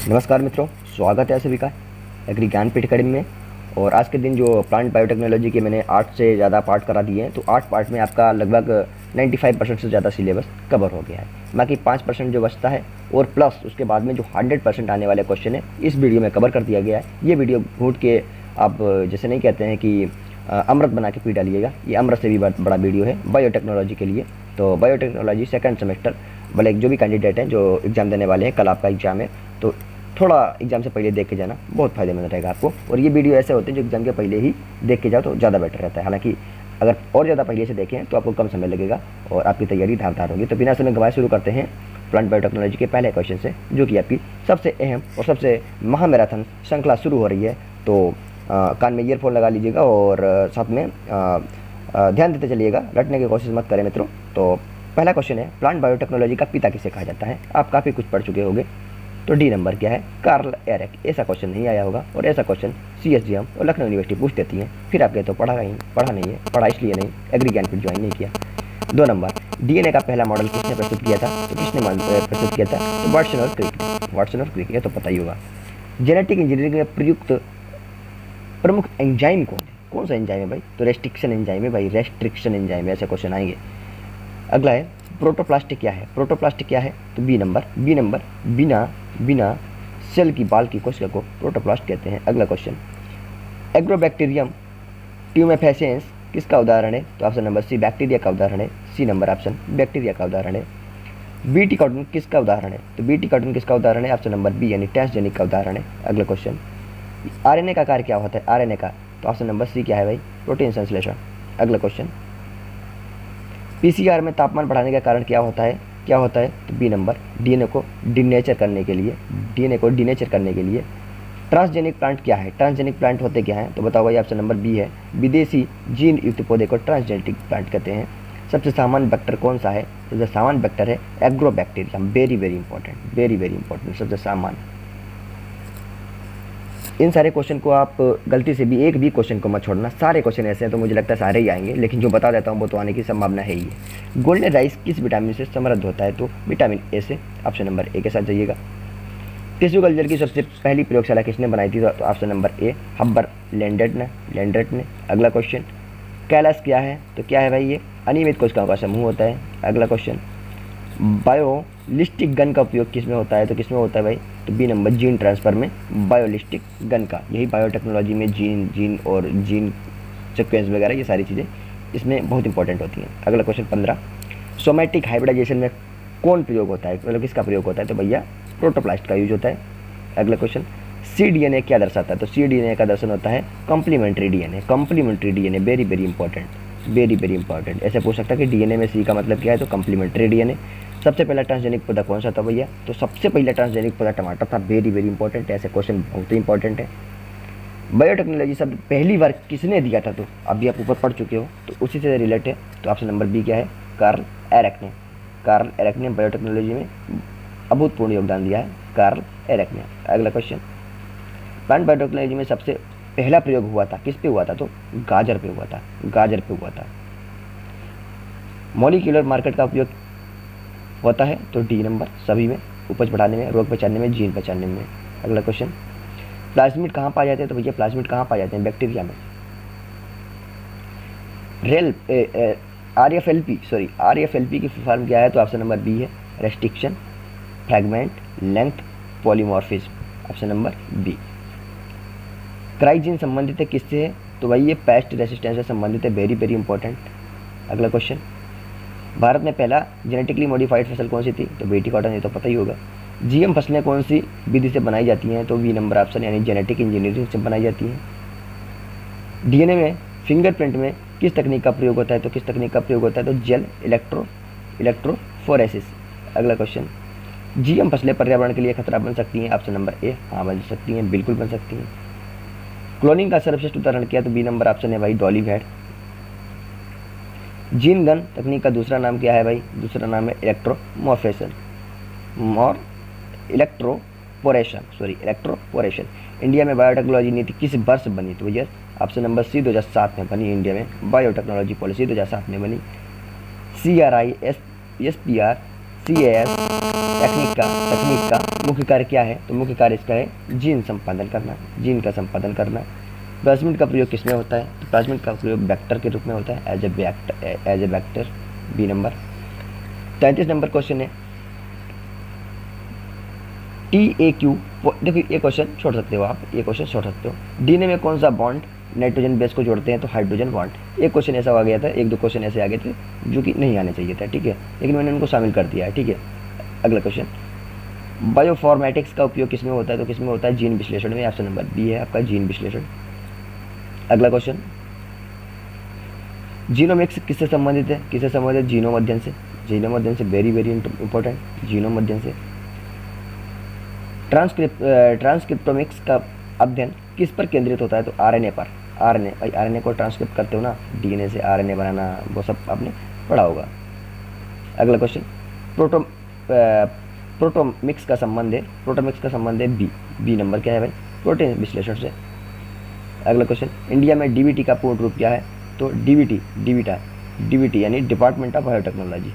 नमस्कार मित्रों, स्वागत है सभी का एग्री ज्ञानपीठ अकेडमी में। और आज के दिन जो प्लांट बायोटेक्नोलॉजी के मैंने 8 से ज़्यादा पार्ट करा दिए हैं, तो 8 पार्ट में आपका लगभग 95% से ज़्यादा सिलेबस कवर हो गया है। बाकी 5% जो बचता है और प्लस उसके बाद में जो 100% आने वाले क्वेश्चन है इस वीडियो में कवर कर दिया गया है। ये वीडियो घूट के आप जैसे नहीं कहते हैं कि अमृत बना के पी डालिएगा, ये अमृत से भी बड़ा वीडियो है बायोटेक्नोलॉजी के लिए। तो बायोटेक्नोलॉजी सेकंड सेमेस्टर वाले जो भी कैंडिडेट हैं जो एग्ज़ाम देने वाले हैं, कल आपका एग्ज़ाम है, तो थोड़ा एग्ज़ाम से पहले देख के जाना, बहुत फ़ायदेमंद रहेगा आपको। और ये वीडियो ऐसे होते हैं जो एग्ज़ाम के पहले ही देख के जाओ तो ज़्यादा बेटर रहता है। हालांकि अगर और ज़्यादा पहले से देखें तो आपको कम समय लगेगा और आपकी तैयारी धारदार होगी। तो बिना समय गंवाए शुरू करते हैं प्लांट बायोटेक्नोलॉजी के पहले क्वेश्चन से, जो कि आपकी सबसे अहम और सबसे महामैराथन श्रृंखला शुरू हो रही है। तो कान में ईयरफोन लगा लीजिएगा और साथ में ध्यान देते चलिएगा, रटने की कोशिश मत करें मित्रों। तो पहला क्वेश्चन है, प्लांट बायोटेक्नोलॉजी का पिता किसे कहा जाता है? आप काफ़ी कुछ पढ़ चुके होंगे, तो डी नंबर क्या है? Karl Eric. ऐसा क्वेश्चन नहीं आया होगा और ऐसा क्वेश्चन CSGM और लखनऊ यूनिवर्सिटी पूछ देती है। फिर आप कहते हो पढ़ा नहीं है, पढ़ा इसलिए नहीं, एग्री ज्ञानपीठ ज्वाइन नहीं किया। 2 नंबर, DNA का पहला मॉडल किसने प्रस्तुत किया था? तो किसने प्रस्तुत किया था? तो वाटसन और क्रिक, ये तो पता ही होगा। जेनेटिक इंजीनियरिंग में प्रयुक्त प्रमुख एंजाइम कौन सा एंजाइम है भाई? तो रेस्ट्रिक्शन एंजाइम है भाई, रेस्ट्रिक्शन एंजाइम है, ऐसे क्वेश्चन आएंगे। अगला है, प्रोटोप्लास्ट क्या है? तो बी नंबर बिना सेल की बाल की कोशिका को प्रोटोप्लास्ट कहते हैं। अगला क्वेश्चन, एग्रोबैक्टीरियम ट्यूमेफेसेंस किसका उदाहरण है? तो ऑप्शन नंबर सी बैक्टीरिया का उदाहरण है। सी नंबर ऑप्शन बैक्टीरिया का उदाहरण है। बीटी कॉटन किसका उदाहरण है? तो बीटी कॉटन किसका उदाहरण है? ऑप्शन नंबर बी यानी ट्रांसजेनिक का उदाहरण है। अगला क्वेश्चन, RNA का कार्य क्या होता है? RNA का, तो ऑप्शन नंबर सी क्या है भाई? प्रोटीन संश्लेषण। अगला क्वेश्चन, PCR में तापमान बढ़ाने का कारण क्या होता है? तो बी नंबर DNA को डीनेचर करने के लिए। ट्रांसजेनिक प्लांट क्या है? ट्रांसजेनिक प्लांट होते क्या हैं? तो बताओ भाई, ऑप्शन नंबर बी है, विदेशी जीन युक्त पौधे को ट्रांसजेनिक प्लांट कहते हैं। सबसे सामान्य वेक्टर कौन सा है? सबसे सामान्य वेक्टर है एग्रोबैक्टीरियम। वेरी वेरी इंपॉर्टेंट, सबसे सामान्य। इन सारे क्वेश्चन को आप गलती से भी एक भी क्वेश्चन को मत छोड़ना, सारे क्वेश्चन ऐसे हैं तो मुझे लगता है सारे ही आएंगे, लेकिन जो बता देता हूँ वो तो आने की संभावना है ही है। गोल्डन राइस किस विटामिन से समृद्ध होता है? तो विटामिन ए से। ऑप्शन नंबर ए के साथ जाइएगा। टिश्यू कल्चर की सबसे पहली प्रयोगशाला किसने बनाई थी? तो ऑप्शन नंबर ए हब्बर लैंडर्ट ने। अगला क्वेश्चन, कैलस क्या है? तो क्या है भाई? ये अनियमित कोशिकाओं का समूह होता है। अगला क्वेश्चन, बायोलिस्टिक गन का उपयोग किसमें होता है? तो किसमें होता है भाई? तो बी नंबर जीन ट्रांसफ़र में बायोलिस्टिक गन का। यही बायोटेक्नोलॉजी में जीन और जीन सीक्वेंस वगैरह ये सारी चीज़ें इसमें बहुत इंपॉर्टेंट होती हैं। अगला क्वेश्चन 15, सोमैटिक हाइब्रिडाइजेशन में कौन प्रयोग होता है? मतलब किसका प्रयोग होता है? तो भैया प्रोटोप्लास्ट का यूज होता है। अगला क्वेश्चन, cDNA क्या दर्शाता है? तो cDNA का दर्शन होता है complementary DNA। Very very important. ऐसे पूछ सकता है कि DNA में C का मतलब क्या है? तो कॉम्प्लीमेंट्री DNA। सबसे पहला ट्रांसजेनिक पौधा कौन सा था भैया? तो सबसे पहला ट्रांसजेनिक पौधा टमाटर था। वेरी इंपॉर्टेंट, ऐसे क्वेश्चन बहुत ही इंपॉर्टेंट है। बायोटेक्नोलॉजी शब्द पहली बार किसने दिया था? तो अभी आप ऊपर पढ़ चुके हो, तो उसी से रिलेट है। तो ऑप्शन नंबर बी क्या है? कार्ल एरिक ने बायोटेक्नोलॉजी में अभूतपूर्व योगदान दिया है, कार्ल एरिक ने। अगला क्वेश्चन, प्लांट बायोटेक्नोलॉजी में सबसे पहला प्रयोग हुआ था किस पे हुआ था? तो गाजर पे हुआ था। मॉलिक्यूलर मार्कर का उपयोग होता है तो डी नंबर सभी में, उपज बढ़ाने में, रोग पहचानने में, जीन पहचानने में। अगला क्वेश्चन, प्लाज्मिड कहाँ पाए जाते हैं? तो भैया प्लाज्मिड कहाँ पाए जाते हैं? बैक्टीरिया में। RFLP की फॉर्म क्या है? तो ऑप्शन नंबर बी है, restriction, fragment, length, polymorphism. Option number B. Cry gene संबंधित है किससे है? तो भाई ये पेस्ट रेसिस्टेंस से संबंधित है। Very important. अगला क्वेश्चन, भारत में पहला जेनेटिकली मॉडिफाइड फसल कौन सी थी? तो बेटी कॉटन, ये तो पता ही होगा। GM फसलें कौन सी विधि से बनाई जाती हैं? तो बी नंबर ऑप्शन यानी जेनेटिक इंजीनियरिंग से बनाई जाती हैं। DNA में फिंगरप्रिंट में किस तकनीक का प्रयोग होता है? तो जेल इलेक्ट्रोफोरेसिस। अगला क्वेश्चन, GM फसलें पर्यावरण के लिए खतरा बन सकती हैं? ऑप्शन नंबर ए हाँ बन सकती हैं, बिल्कुल बन सकती हैं। क्लोनिंग का सर्वश्रेष्ठ उदाहरण क्या? तो बी नंबर ऑप्शन है भाई डॉली वैट। जीन गन तकनीक का दूसरा नाम क्या है भाई? दूसरा नाम है इलेक्ट्रोपोरेशन। इंडिया में बायोटेक्नोलॉजी नीति किस वर्ष बनी? तो भैया ऑप्शन नंबर सी 2007 में बनी। इंडिया में बायोटेक्नोलॉजी पॉलिसी 2007 में बनी। CRI SPR CAS तकनीक का मुख्य कार्य क्या है? तो मुख्य कार्य इसका है जीन संपादन करना, जीन का संपादन करना। प्लाज्मिड का प्रयोग किसमें होता है? तो प्लाज्मिड का प्रयोग वेक्टर के रूप में होता है, as a vector. B number. 33 number question है TAQ। देखिए ये क्वेश्चन छोड़ सकते हो आप, ये क्वेश्चन छोड़ सकते हो। डीएनए में कौन सा बॉन्ड नाइट्रोजन बेस को जोड़ते हैं? तो हाइड्रोजन बॉन्ड। एक क्वेश्चन ऐसा आ गया था, एक दो क्वेश्चन ऐसे आ गए थे जो कि नहीं आने चाहिए था, ठीक है, लेकिन मैंने उनको शामिल कर दिया है, ठीक है। अगला क्वेश्चन, बायोफॉर्मेटिक्स का उपयोग किसमें होता है? तो किसमें होता है? जीन विश्लेषण में। ऑप्शन नंबर बी है आपका, जीन विश्लेषण। अगला क्वेश्चन, जीनोमिक्स किससे संबंधित है? किससे संबंधित? जीनोम अध्ययन से। जीनोम अध्ययन से, वेरी वेरी इंपॉर्टेंट, जीनोम अध्ययन से। ट्रांसक्रिप्टोमिक्स का अध्ययन किस पर केंद्रित होता है? तो आरएनए पर। आरएनए को ट्रांसक्रिप्ट करते हो ना, डीएनए से आरएनए बनाना, वो सब आपने पढ़ा होगा। अगला क्वेश्चन, प्रोटोमिक्स का संबंध है, प्रोटोमिक्स का संबंध है बी नंबर क्या है भाई? प्रोटीन विश्लेषण से। अगला क्वेश्चन, इंडिया में डीबीटी का पूर्ण रूप क्या है? तो डीबीटी यानी department of biotechnology.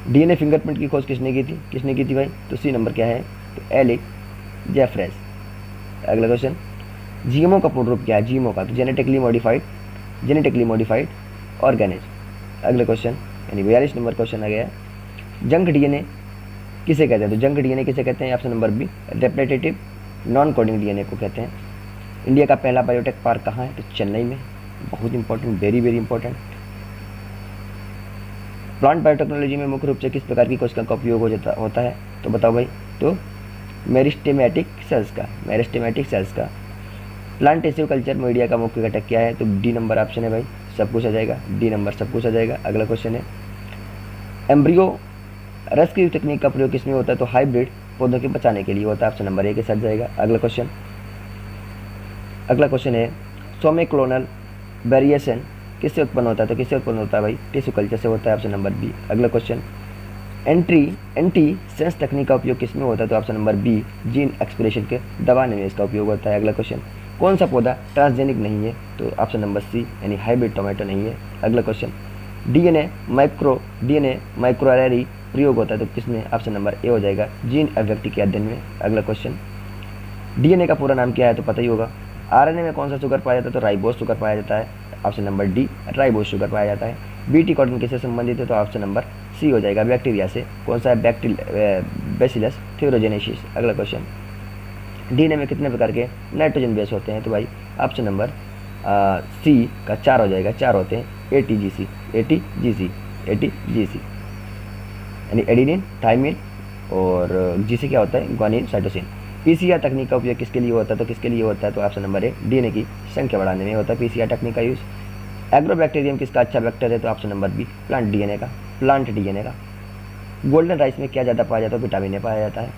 DNA fingerprint की खोज किसने की थी भाई? तो सी नंबर क्या है? तो एलिक जेफरेस। अगला क्वेश्चन, जीएमओ का पूर्ण रूप क्या है? जीएमओ का, तो जेनेटिकली मॉडिफाइड ऑर्गेनिज। अगले क्वेश्चन यानी 42 नंबर क्वेश्चन आ गया, जंक डीएनए किसे कहते हैं? तो जंक डीएनए किसे कहते हैं? Option number B, replicative non coding DNA को कहते हैं। इंडिया का पहला बायोटेक पार्क कहाँ है? तो चेन्नई में। बहुत important, very very important. Plant biotechnology में मुख्य रूप से किस प्रकार की कोशिका का उपयोग होता है? तो बताओ भाई। तो मेरिस्टेमेटिक सेल्स का। प्लांट टिश्यू कल्चर मीडिया का मुख्य घटक क्या है? तो डी नंबर ऑप्शन है भाई, सब कुछ आ जाएगा, डी नंबर सब कुछ आ जाएगा। अगला क्वेश्चन है, एम्ब्रियो रेस्क्यू तकनीक का प्रयोग किसमें होता है? तो हाइब्रिड पौधों के बचाने के लिए होता है, ऑप्शन नंबर ए के साथ जाएगा। अगला क्वेश्चन है, सोमेक्लोनल वेरिएशन किससे उत्पन्न होता है? तो किससे उत्पन्न होता है भाई? टिश्यू कल्चर से होता है, ऑप्शन नंबर बी। अगला क्वेश्चन, एंटी सेंस तकनीक का उपयोग किसमें होता है? तो option number B, gene expression के दबाने में इसका उपयोग होता है। अगला क्वेश्चन, कौन सा पौधा ट्रांसजेनिक नहीं है? तो ऑप्शन नंबर सी यानी हाइब्रिड टोमेटो नहीं है। अगला क्वेश्चन, डीएनए माइक्रोएरे प्रयोग होता है, तो किसमें? ऑप्शन नंबर ए हो जाएगा, जीन अभिव्यक्ति के अध्ययन में। अगला क्वेश्चन, डीएनए का पूरा नाम क्या है? तो पता ही होगा। आरएनए में कौन सा शुगर पाया जाता है? तो राइबोस शुगर पाया जाता है, option number D, ribose sugar पाया जाता है। बीटी कॉटन किससे संबंधित है? तो ऑप्शन नंबर सी हो जाएगा, बैक्टीरिया से। कौन सा है? बैसिलस थ्यूरोजेनेसिस। अगला क्वेश्चन, डीएनए में कितने प्रकार के नाइट्रोजन बेस होते हैं? तो भाई ऑप्शन नंबर सी का 4 हो जाएगा, 4 होते हैं, एटीजीसी यानी एडिनिन, थाइमिन और जीसी क्या होता है? Guanine, cytosine. पीसीआर तकनीक का उपयोग किसके लिए होता है? तो किसके लिए होता है? तो ऑप्शन नंबर ए, डीएनए की संख्या बढ़ाने में होता है पीसीआर तकनीक का यूज़। एग्रोबैक्टीरियम किसका अच्छा वेक्टर है? तो option number B, plant DNA का। गोल्डन राइस में क्या ज़्यादा पाया जाता है? विटामिन ए पाया जाता है।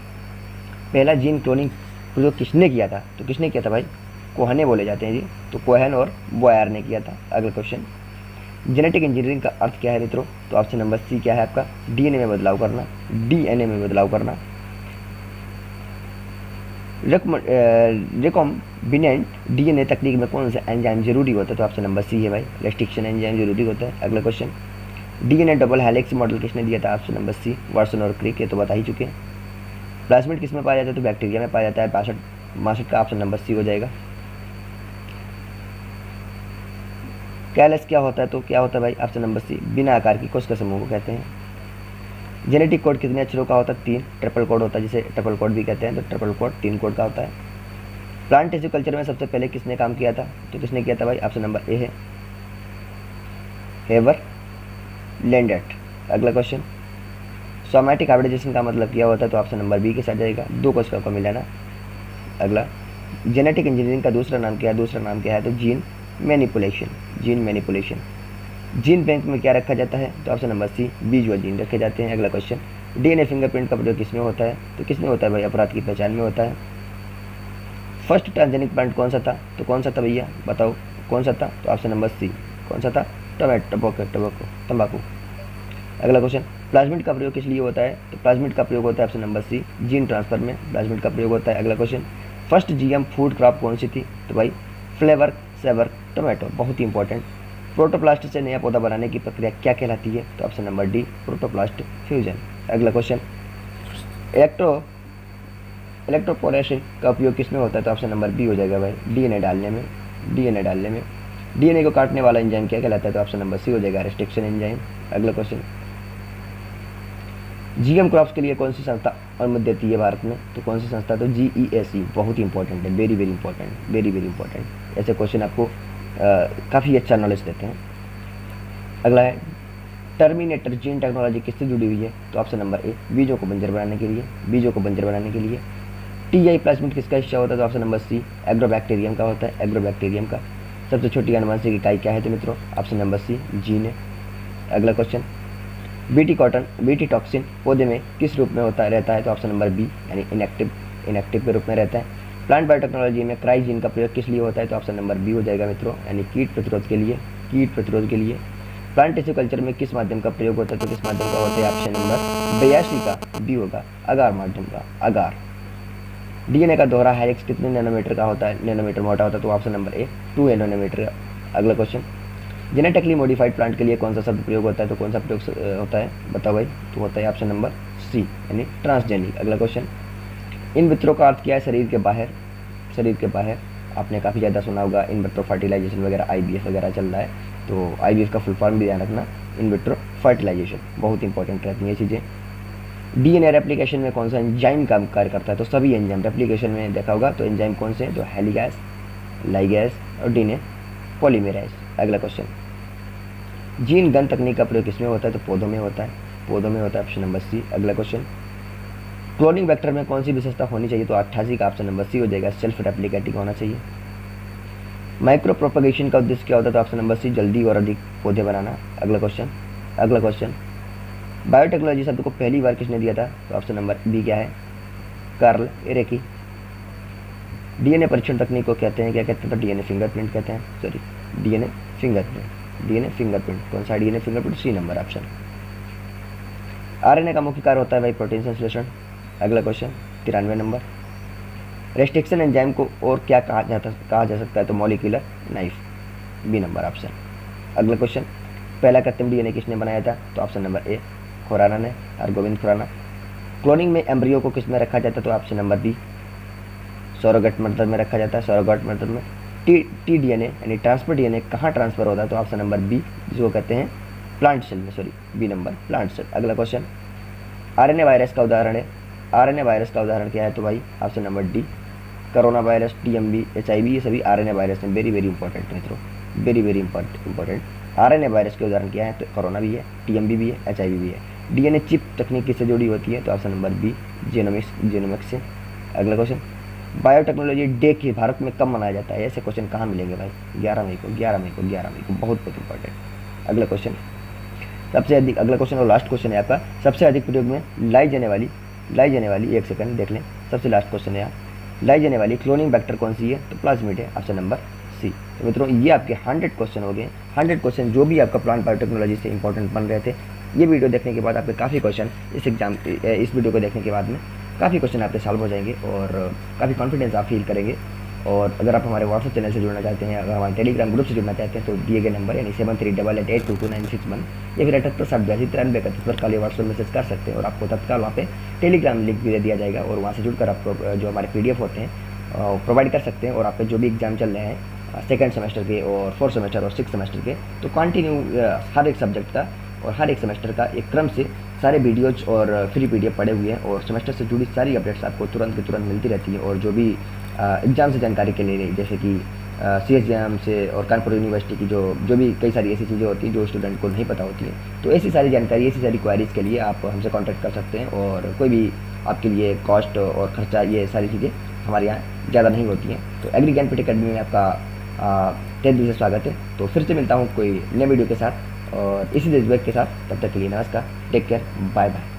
पहला जीन क्लोनिंग प्रयोग किसने किया था? तो किसने किया था भाई? कोहने बोले जाते हैं जी, तो कोहन और बॉयर ने किया था। अगला क्वेश्चन, जेनेटिक इंजीनियरिंग का अर्थ क्या है मित्रों? तो ऑप्शन नंबर सी क्या है आपका? डीएनए में बदलाव करना, रिकॉम्बिनेंट डीएनए तकनीक में कौन सा एंजाइम जरूरी होता है? तो ऑप्शन नंबर सी है भाई, रेस्ट्रिक्शन एंजाइम जरूरी होता है। अगला question, DNA double helix model किसने दिया था? ऑप्शन नंबर सी, वाटसन और क्रिक, ये तो बता ही चुके हैं। प्लाज्मिड किस में पाया जाता है? तो बैक्टीरिया में पाया जाता है, 62 का ऑप्शन नंबर सी हो जाएगा। कैलस क्या होता है? तो क्या होता है भाई? ऑप्शन नंबर सी, बिना आकार की कोशिका समूह को कहते हैं। जेनेटिक कोड कितने अक्षरों का होता है? 3, ट्रिपल कोड होता है, जिसे ट्रिपल कोड भी कहते हैं, तो ट्रिपल कोड 3 कोड का होता है। प्लांट टिश्यू कल्चर में सबसे पहले किसने काम किया था? तो किसने किया था भाई? ऑप्शन नंबर ए है, हेवर लैंडेट। अगला क्वेश्चन, सोमैटिक हाइब्रिडाइजेशन का मतलब क्या होता है? तो ऑप्शन नंबर बी के साथ जाएगा, 2 कोशिका को मिलाना। अगला, जेनेटिक इंजीनियरिंग का दूसरा नाम क्या है? तो जीन मैनिपुलेशन। जीन बैंक में क्या रखा जाता है? तो ऑप्शन नंबर सी, बीज व जीन रखे जाते हैं। अगला क्वेश्चन, डीएनए फिंगरप्रिंट का प्रयोग किसमें होता है? तो किसमें होता है भाई? अपराध की पहचान में होता है। फर्स्ट ट्रांसजेनिक प्लांट कौन सा था? तो कौन सा था भैया, बताओ कौन सा था? तो ऑप्शन नंबर सी, कौन सा था? तंबाकू। अगला क्वेश्चन, प्लाज्मिड का प्रयोग किस लिए होता है? तो प्लाज्मिड का प्रयोग होता है option number C, gene transfer में प्लाज्मिड का प्रयोग होता है। अगला question, first GM food crop कौन सी थी? तो भाई फ्लेवर सेवर टोमेटो, बहुत ही इंपॉर्टेंट। प्रोटोप्लास्ट से नया पौधा बनाने की प्रक्रिया क्या कहलाती है? तो option number D, protoplast fusion. अगला क्वेश्चन, इलेक्ट्रोपोरेशन का उपयोग किसमें होता है? तो ऑप्शन नंबर बी हो जाएगा भाई, डीएनए डालने में। डीएनए को काटने वाला एंजाइम क्या कहलाता है? तो ऑप्शन नंबर सी हो जाएगा, रेस्ट्रिक्शन एंजाइम। अगला क्वेश्चन, जीएम क्रॉप्स के लिए कौन सी संस्था अनुमति देती है भारत में? तो कौन सी संस्था? तो जीईएसी, बहुत ही इंपॉर्टेंट है, वेरी वेरी इंपॉर्टेंट। ऐसे क्वेश्चन आपको काफ़ी अच्छा नॉलेज देते हैं। अगला है, टर्मिनेटर जीन टेक्नोलॉजी किससे जुड़ी हुई है? तो ऑप्शन नंबर ए, बीजों को बंजर बनाने के लिए। टीआई प्लाज्मिड किसका हिस्सा होता है? तो ऑप्शन नंबर सी, एग्रोबैक्टीरियम का होता है, एग्रोबैक्टीरियम का। सबसे छोटी आनुवंशिक इकाई क्या है? तो मित्रों ऑप्शन नंबर सी, जीन है। अगला क्वेश्चन, बीटी टॉक्सिन पौधे में किस रूप में रहता है? तो ऑप्शन नंबर बी, यानी इनएक्टिव के रूप में रहता है। प्लांट बायोटेक्नोलॉजी में क्राई जीन का प्रयोग किस लिए होता है? तो ऑप्शन नंबर बी हो जाएगा मित्रों, यानी कीट प्रतिरोध के लिए। प्लांट टिश्यू कल्चर में किस माध्यम का प्रयोग होता है? तो किस माध्यम का होता है? ऑप्शन नंबर 82 का बी होगा, अगार माध्यम का, अगार। डीएनए का दोहरा हेलिक्स कितने नैनोमीटर का होता है? नैनोमीटर मोटा होता है, तो ऑप्शन नंबर ए, 2 नैनोमीटर का। अगला क्वेश्चन, जेनेटिकली मॉडिफाइड प्लांट के लिए कौन सा शब्द प्रयोग होता है? तो कौन सा प्रयोग होता है बताओ भाई? तो होता है ऑप्शन नंबर सी, यानी ट्रांसजेनिक। अगला क्वेश्चन, इन विट्रो का अर्थ क्या है? शरीर के बाहर। आपने काफ़ी ज़्यादा सुना होगा इन विट्रो फर्टिलाइजेशन वगैरह, आईवीएफ वगैरह चल रहा है, तो आईवीएफ का फुल फॉर्म भी ध्यान रखना, इन विट्रो फर्टिलाइजेशन, बहुत इंपॉर्टेंट रहती हैं ये चीज़ें। डीएनए रेप्लिकेशन में कौन सा एंजाइम काम कार्य करता है? तो सभी एंजाइम रेप्लिकेशन में देखा होगा, तो एंजाइम कौन से हैं? तो हेलिगैस, लाइगैस और डीएनए पॉलीमेरेज। अगला क्वेश्चन, जीन गन तकनीक का प्रयोग किसमें होता है? तो पौधों में होता है, ऑप्शन नंबर सी। अगला क्वेश्चन, क्लोनिंग वेक्टर में कौन सी विशेषता होनी चाहिए? तो 88 का ऑप्शन नंबर सी हो जाएगा, सेल्फ रेप्लिकेटिंग होना चाहिए। माइक्रो प्रोपगेशन का उद्देश्य क्या होता है? तो ऑप्शन नंबर सी, जल्दी और अधिक पौधे बनाना। अगला क्वेश्चन, बायोटेक्नोलॉजी शब्द को पहली बार किसने दिया था? तो ऑप्शन नंबर बी क्या है? Karl Ereky. डीएनए परीक्षण तकनीक को कहते हैं, क्या कहते हैं? तो डीएनए फिंगरप्रिंट कहते हैं, सॉरी, डीएनए फिंगरप्रिंट। कौन सा DNA fingerprint? C number option. RNA का मुख्य कार्य होता है भाई प्रोटीन संश्लेषण। अगला क्वेश्चन 93 नंबर, रेस्ट्रिक्शन एंजाइम को और क्या कहा जा सकता है? तो molecular knife, B number option. अगला क्वेश्चन, पहला कृत्रिम डीएनए किसने बनाया था? तो ऑप्शन नंबर ए, खुराना ने, हरगोविंद खुराना। क्लोनिंग में एम्ब्रियो को किस में रखा जाता है? तो option number B, surrogate method में रखा जाता है, सरोगेट मेथड में। टी डीएनए यानी ट्रांसफर डीएनए कहाँ ट्रांसफर होता है? तो ऑप्शन नंबर बी, जिसको कहते हैं प्लांट सेल में, sorry, B number, plant cell. अगला क्वेश्चन, आरएनए वायरस का उदाहरण क्या है? तो भाई option number D, corona virus, TMV, HIV, ये सभी आरएनए वायरस हैं। वेरी वेरी इंपॉर्टेंट मित्रों, very very important. RNA virus के उदाहरण क्या है? तो कोरोना भी है, टीएमवी भी है, एचआईवी भी है। डीएनए चिप तकनीक किससे जुड़ी होती है? तो ऑप्शन नंबर बी, जीनोमिक्स से। अगला क्वेश्चन, बायोटेक्नोलॉजी डे के भारत में कब मनाया जाता है? ऐसे क्वेश्चन कहाँ मिलेंगे भाई? 11 मई को, बहुत इंपॉर्टेंट। अगला क्वेश्चन, अगला क्वेश्चन और लास्ट क्वेश्चन है आपका, सबसे अधिक प्रयोग में लाई जाने वाली, एक सेकंड देख लें, सबसे लास्ट क्वेश्चन है, लाई जाने वाली क्लोनिंग वेक्टर कौन सी है? तो प्लाज्मिड है, ऑप्शन नंबर सी। तो मित्रों ये आपके 100 क्वेश्चन हो गए, 100 क्वेश्चन जो भी आपका प्लांट बायोटेक्नोलॉजी से इंपॉर्टेंट बन रहे थे। ये वीडियो देखने के बाद आपके काफ़ी क्वेश्चन इस वीडियो को देखने के बाद में काफ़ी क्वेश्चन आपके सॉल्व हो जाएंगे और काफ़ी कॉन्फिडेंस आप फील करेंगे। और अगर आप हमारे व्हाट्सएप चैनल से जुड़ना चाहते हैं, अगर हमारे टेलीग्राम ग्रुप से जुड़ना चाहते हैं, तो दिए गए नंबर यानी 7388822961 या फिर 78879331 पर कल व्हाट्सएप मैसेज कर सकते हैं और आपको तत्काल वहाँ पे टेलीग्राम लिंक भी दे दिया जाएगा और वहाँ से जुड़कर आपको जो हमारे PDF होते हैं प्रोवाइड कर सकते हैं। और आपके जो भी एग्जाम चल रहे हैं सेकेंड सेमेस्टर के और 4th सेमेस्टर और 6th सेमेस्टर के, तो कंटिन्यू हर एक सब्जेक्ट का और हर एक सेमेस्टर का एक क्रम से सारे वीडियोज और फ्री PDF पड़े हुए हैं और सेमेस्टर से जुड़ी सारी अपडेट्स आपको तुरंत की तुरंत मिलती रहती है। और जो भी एग्ज़ाम से जानकारी के लिए, जैसे कि CSGM से और कानपुर यूनिवर्सिटी की जो भी कई सारी ऐसी चीज़ें होती हैं जो स्टूडेंट को नहीं पता होती हैं, तो ऐसी सारी जानकारी, ऐसी सारी क्वारीज़ के लिए आप हमसे कॉन्टैक्ट कर सकते हैं। और कोई भी आपके लिए कॉस्ट और खर्चा, ये सारी चीज़ें हमारे यहाँ ज़्यादा नहीं होती हैं। तो एग्री ज्ञानपीठ अकेडमी में आपका तहे दिल से स्वागत है। तो फिर से मिलता हूँ कोई नए वीडियो के साथ और इसी देशभक्त के साथ। तब तक के लिए नमस्कार, टेक केयर, बाय बाय।